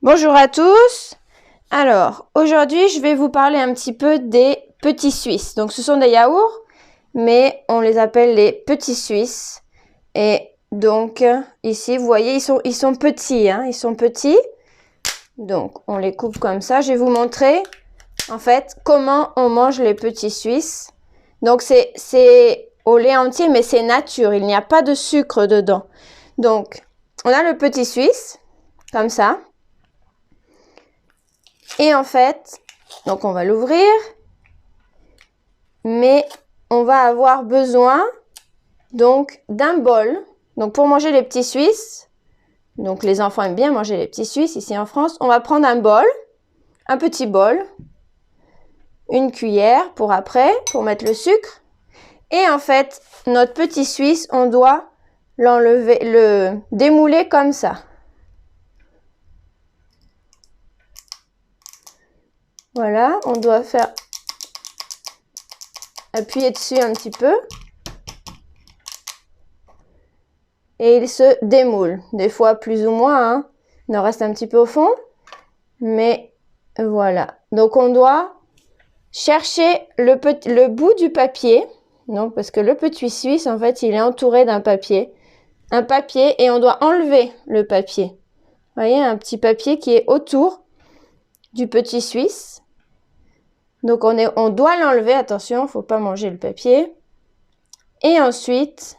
Bonjour à tous. Alors, aujourd'hui, je vais vous parler un petit peu des petits Suisses. Donc, ce sont des yaourts, mais on les appelle les petits Suisses. Et donc, ici, vous voyez, ils sont petits, hein, ils sont petits. Donc, on les coupe comme ça. Je vais vous montrer, en fait, comment on mange les petits Suisses. Donc, c'est au lait entier, mais c'est nature. Il n'y a pas de sucre dedans. Donc, on a le petit Suisse, comme ça. Et en fait, donc on va l'ouvrir, mais on va avoir besoin donc d'un bol. Donc pour manger les petits Suisses, donc les enfants aiment bien manger les petits Suisses ici en France, on va prendre un bol, un petit bol, une cuillère pour après, pour mettre le sucre. Et en fait, notre petit Suisse, on doit l'enlever, le démouler comme ça. Voilà, on doit faire appuyer dessus un petit peu. Et il se démoule, des fois plus ou moins, hein. Il en reste un petit peu au fond, mais voilà. Donc on doit chercher le bout du papier, donc parce que le petit Suisse, en fait, il est entouré d'un papier, et on doit enlever le papier. Vous voyez, un petit papier qui est autour du petit Suisse. Donc on doit l'enlever, attention, il ne faut pas manger le papier. Et ensuite,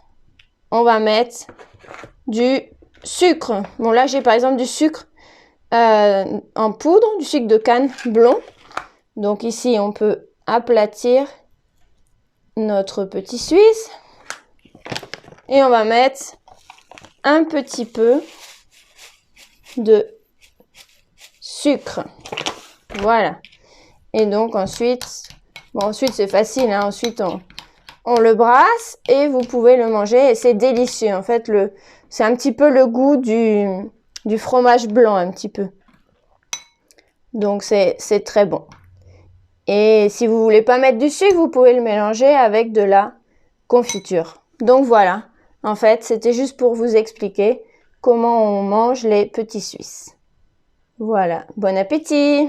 on va mettre du sucre. Bon, là, j'ai par exemple du sucre en poudre, du sucre de canne blond. Donc ici, on peut aplatir notre petit Suisse. Et on va mettre un petit peu de sucre. Voilà. Et donc ensuite, ensuite c'est facile, hein, ensuite on le brasse et vous pouvez le manger et c'est délicieux. En fait, c'est un petit peu le goût du fromage blanc, un petit peu. Donc, c'est très bon. Et si vous voulez pas mettre du sucre, vous pouvez le mélanger avec de la confiture. Donc, voilà. En fait, c'était juste pour vous expliquer comment on mange les petits Suisses. Voilà. Bon appétit!